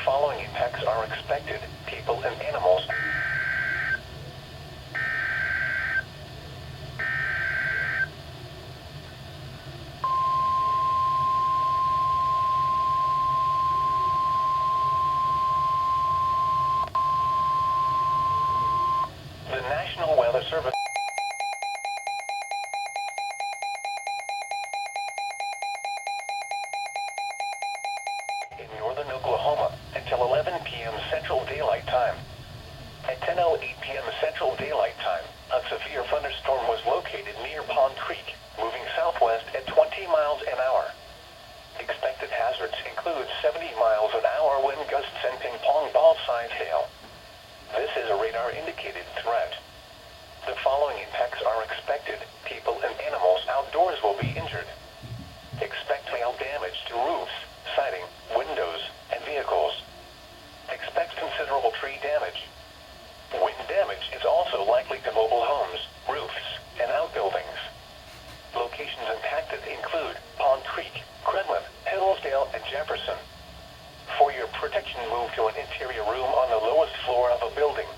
following impacts are expected. People and animals. The National Weather Service. In northern Oklahoma until 11 p.m. Central Daylight Time. At 10:08 p.m. Central Daylight Time, a severe thunderstorm was located near Pond Creek, moving southwest at 20 miles an hour. Expected hazards include 70 miles an hour wind gusts and ping-pong ball-sized hail. This is a radar-indicated threat. The following impacts are expected. People and animals outdoors will be injured. Expect hail damage to roofs, siding, windows, and vehicles. Expect considerable tree damage. Wind damage is also likely to mobile homes, roofs, and outbuildings. Locations impacted include Pond Creek, Credland, Hillsdale, and Jefferson. For your protection, move to an interior room on the lowest floor of a building.